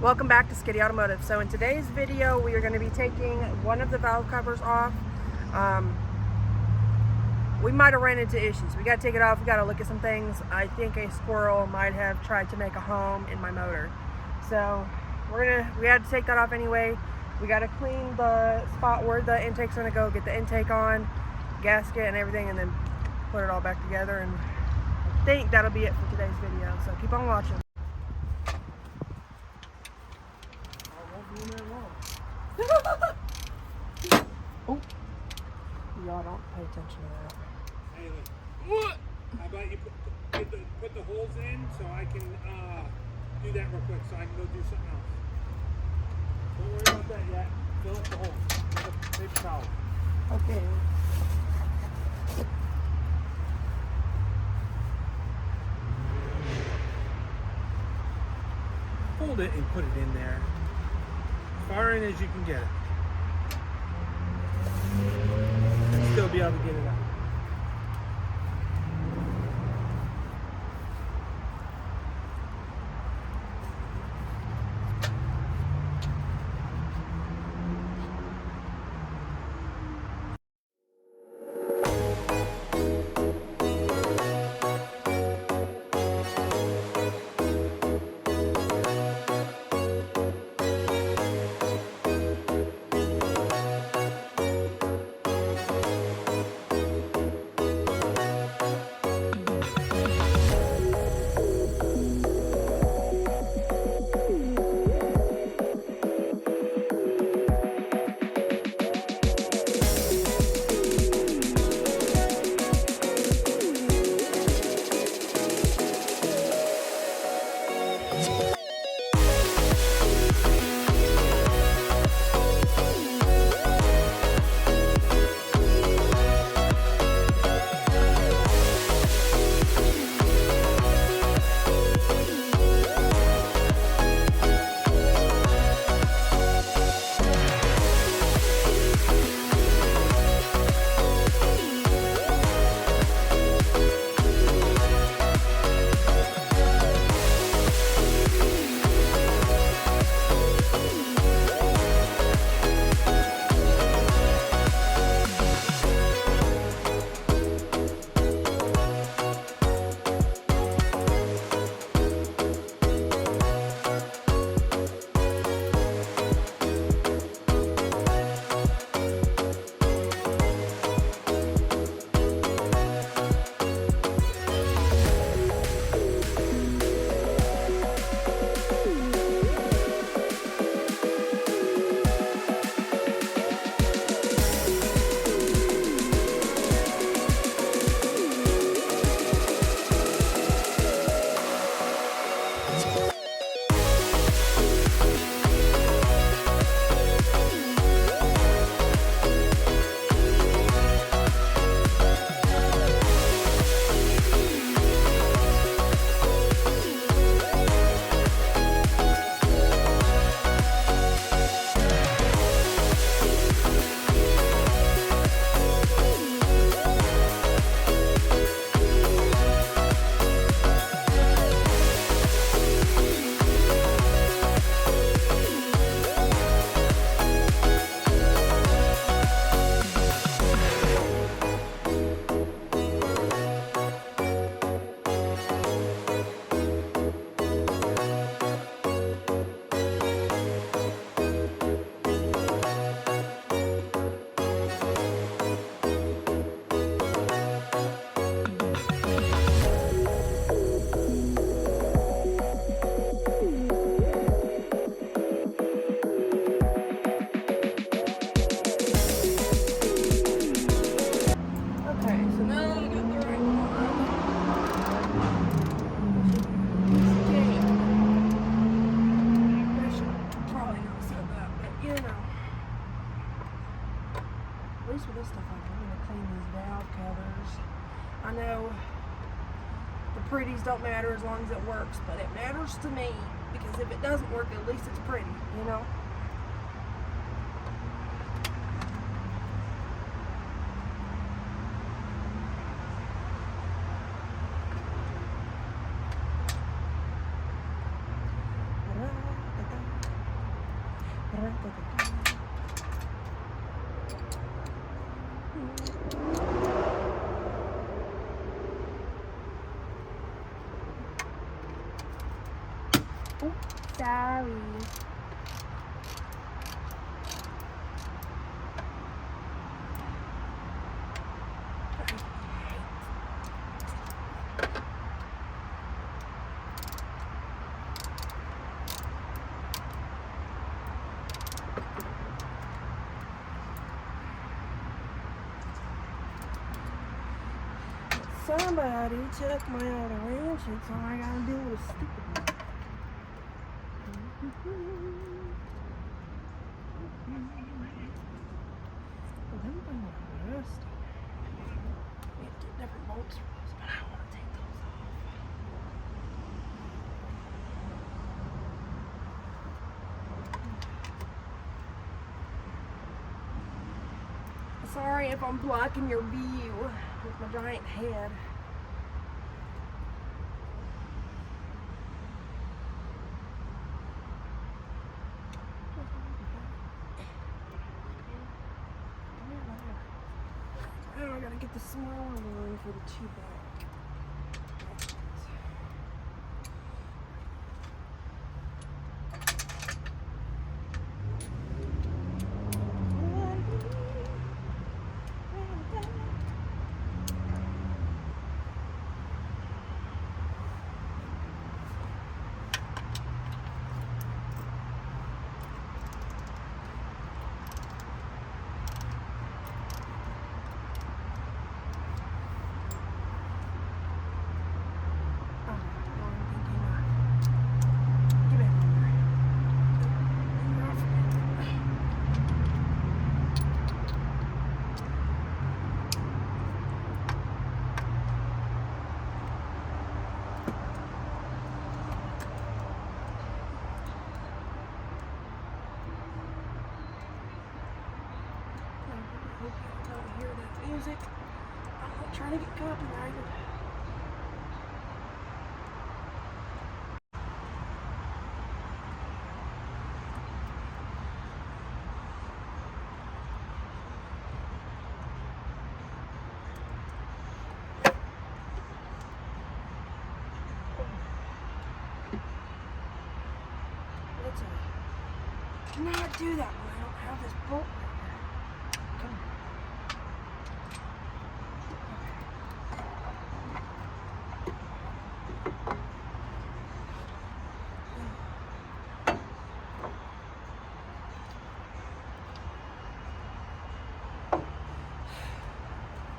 Welcome back to Skitty Automotive. So in today's video, we are going to be taking one of the valve covers off. We might have ran into issues. We got to take it off. We got to look at some things. I think a squirrel might have tried to make a home in my motor. So we had to take that off anyway. We got to clean the spot where the intake's going to go, get the intake on, gasket and everything, and then put it all back together. And I think that'll be it for today's video. So keep on watching. Oh, y'all don't pay attention to that. Hey, look. How about you put the holes in so I can do that real quick so I can go do something else. Don't worry about that yet. Fill up the holes with a paper towel. Okay. Hold it and put it in there. As far in as you can get it. And still be able to get it out. At least with this stuff, I'm going to clean these valve covers. I know the pretties don't matter as long as it works, but it matters to me because if it doesn't work, at least it's pretty, you know? Oh, sorry. Somebody took my other wrench, and so I gotta deal with a stupid one. Well, them things are rusty. We have to get different bolts for those, but I want to take those off. Sorry if I'm blocking your view with my giant head. Now I gotta get the smaller one for the 2-back. Music. I'm not trying to get copyrighted. Let's not do that when I don't have this bolt right here. Come on.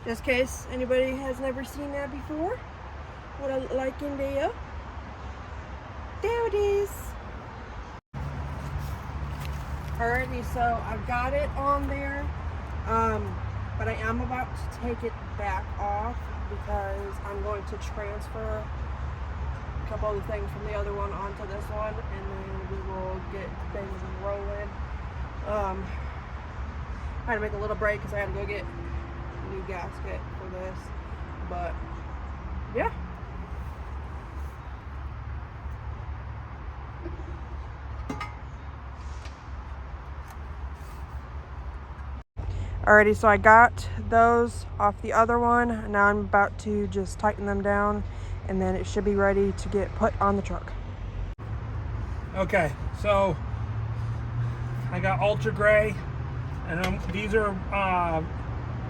Just in case anybody has never seen that before, what I like in there. There it is. Alrighty, so I've got it on there, but I am about to take it back off because I'm going to transfer a couple other things from the other one onto this one, and then we will get things rolling. I had to make a little break because I had to go get a new gasket for this, but yeah. Alrighty, so I got those off the other one. Now I'm about to just tighten them down, and then it should be ready to get put on the truck. Okay, so I got Ultra Gray, and these are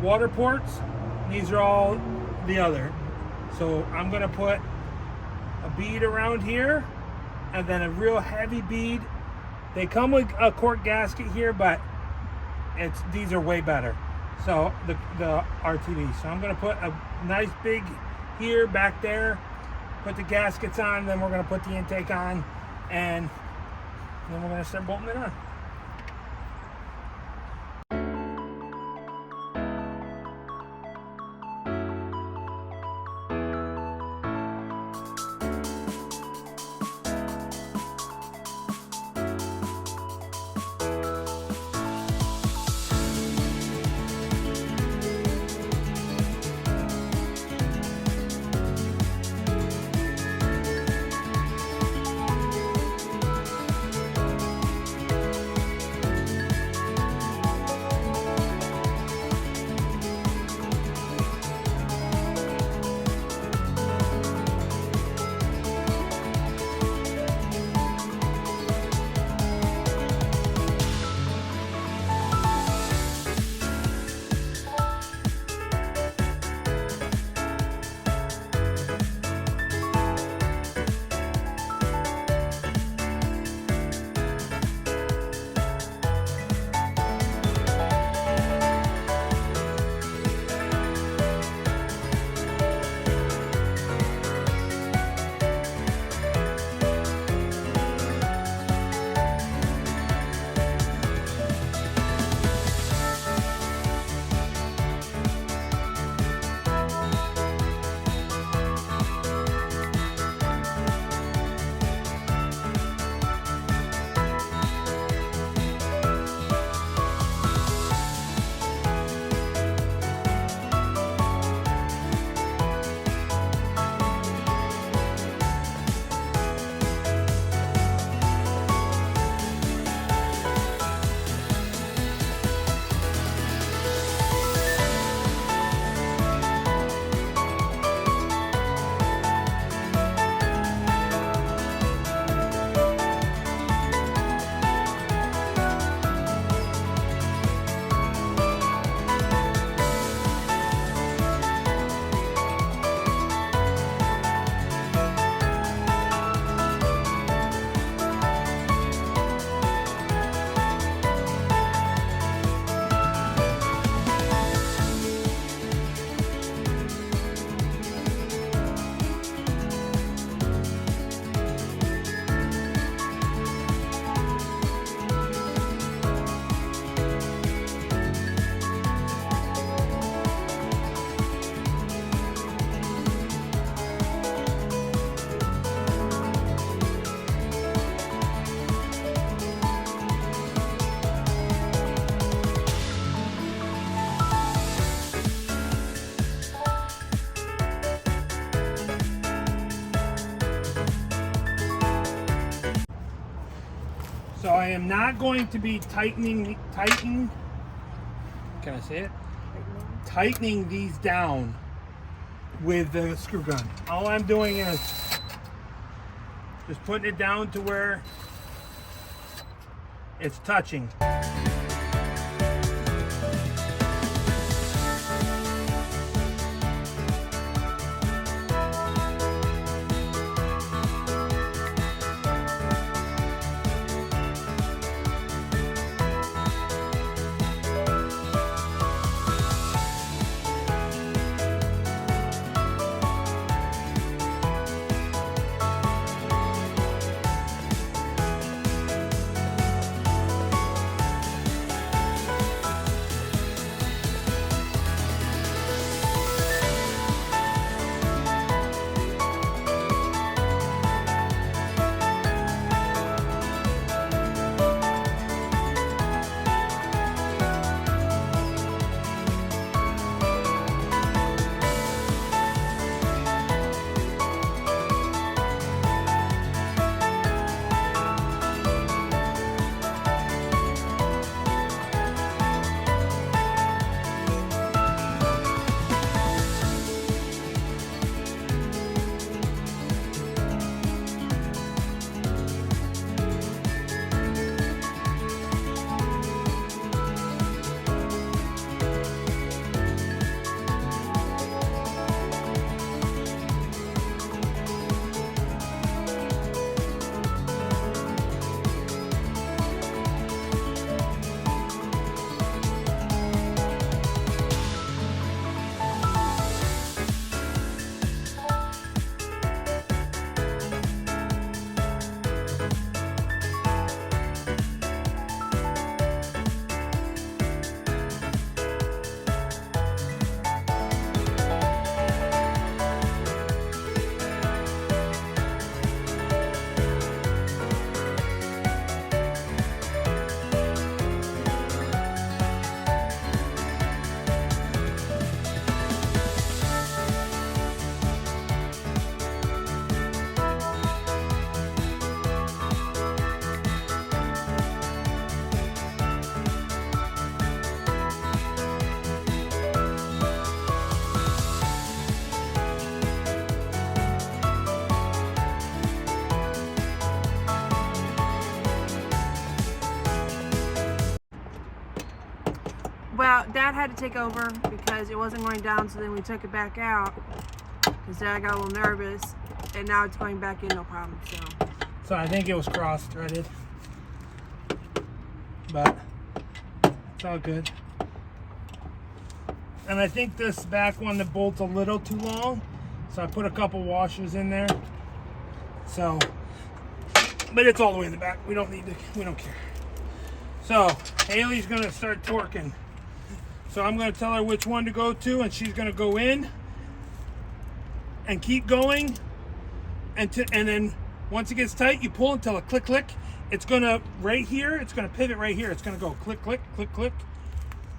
water ports. These are all the other. So I'm gonna put a bead around here, and then a real heavy bead. They come with a cork gasket here, but these are way better. So the RTD. So I'm gonna put a nice big here, back there, put the gaskets on, then we're gonna put the intake on, and then we're gonna start bolting it on. So I am not going to be tightening. Can I say it? Tightening these down with the screw gun. All I'm doing is just putting it down to where it's touching. Well, Dad had to take over because it wasn't going down, so then we took it back out because Dad got a little nervous, and now it's going back in, no problem. So I think it was cross-threaded, but it's all good. And I think this back one, the bolt's a little too long, so I put a couple washers in there. So, but it's all the way in the back. We don't need to, we don't care. So Haley's gonna start torquing. So I'm gonna tell her which one to go to, and she's gonna go in and keep going, and then once it gets tight, you pull until it click click. It's gonna right here. It's gonna pivot right here. It's gonna go click click click click.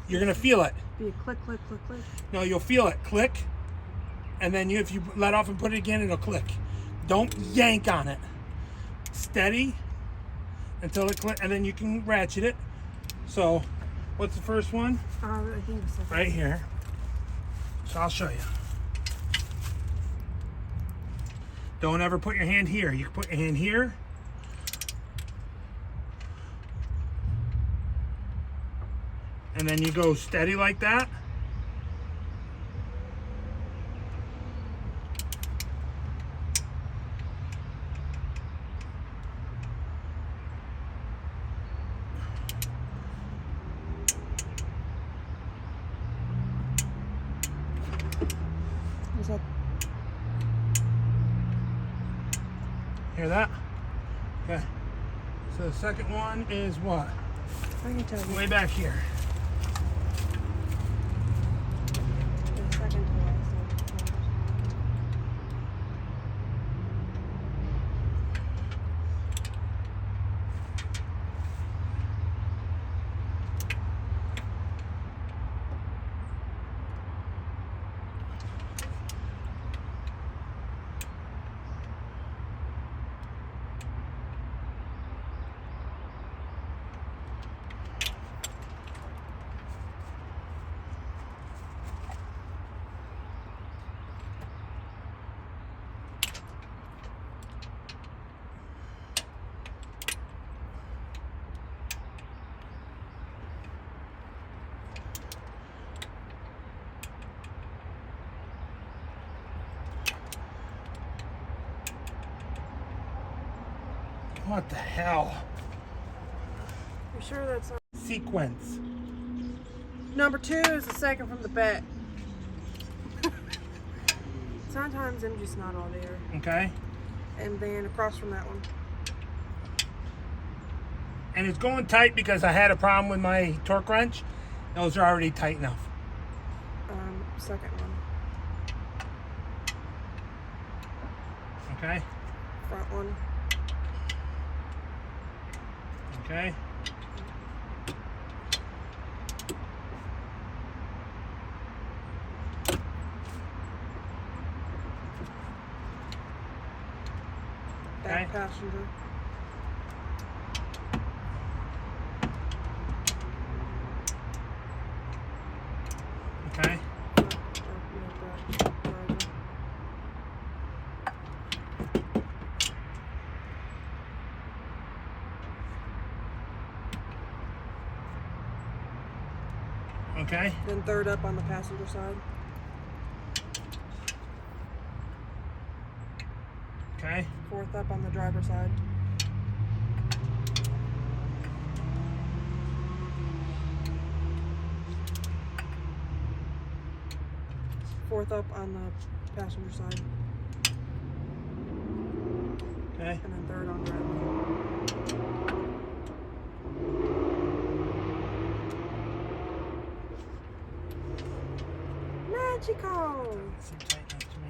You're gonna feel it. Be a click click click click. No, you'll feel it click, and then if you let off and put it again, it'll click. Don't yank on it. Steady until it click, and then you can ratchet it. So, what's the first one? I think it's Right here. So I'll show you. Don't ever put your hand here. You can put your hand here. And then you go steady like that. Is that Hear that? Okay. So the second one is what? I can tell you. Way back here. The second to last. What the hell? You sure that's not... Sequence. Number 2 is the second from the back. Sometimes I'm just not all there. Okay. And then across from that one. And it's going tight because I had a problem with my torque wrench. Those are already tight enough. Second one. Okay. Front one. Okay. Back Okay. passenger. Okay. Okay. Then third up on the passenger side. Okay. Fourth up on the driver's side. Fourth up on the passenger side. Okay. And then third on the right one. Magical! Seem tight enough to me.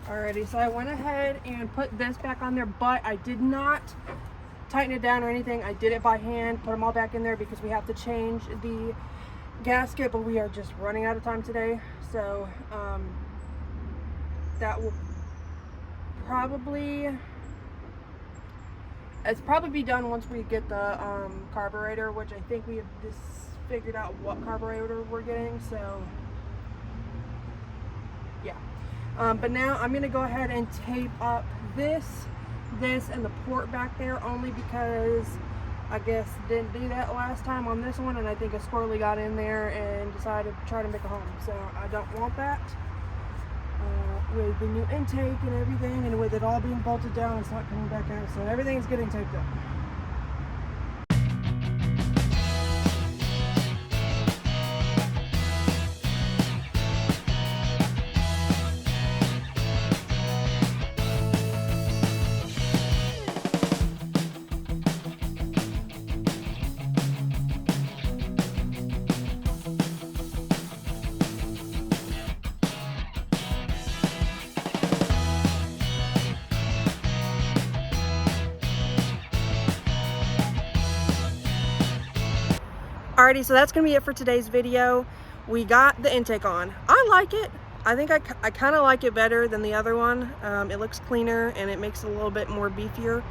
Alrighty, so I went ahead and put this back on there, but I did not tighten it down or anything. I did it by hand, put them all back in there because we have to change the gasket, but we are just running out of time today. So that will probably be done once we get the carburetor, which I think we have just figured out what carburetor we're getting. So yeah. But now I'm going to go ahead and tape up this, and the port back there, only because I guess didn't do that last time on this one, and I think a squirrely got in there and decided to try to make a home. So I don't want that. With the new intake and everything, and with it all being bolted down, it's not coming back out. So everything's getting taped up. Alrighty, so that's gonna be it for today's video. We got the intake on. I like it. I think I kind of like it better than the other one. It looks cleaner and it makes it a little bit more beefier.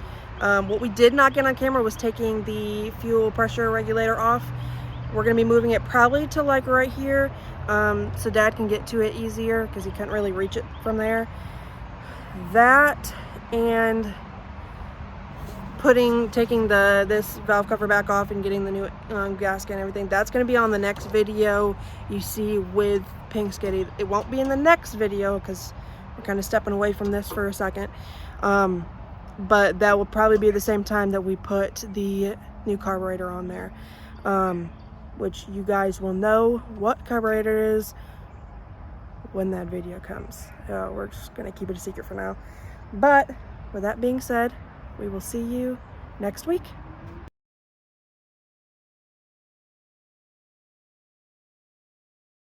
What we did not get on camera was taking the fuel pressure regulator off. We're gonna be moving it probably to like right here, so Dad can get to it easier because he couldn't really reach it from there. That and taking this valve cover back off and getting the new gasket and everything, that's going to be on the next video you see with Pink Skitty. It won't be in the next video because we're kind of stepping away from this for a second, but that will probably be the same time that we put the new carburetor on there, which you guys will know what carburetor is when that video comes. We're just going to keep it a secret for now. But with that being said, we will see you next week.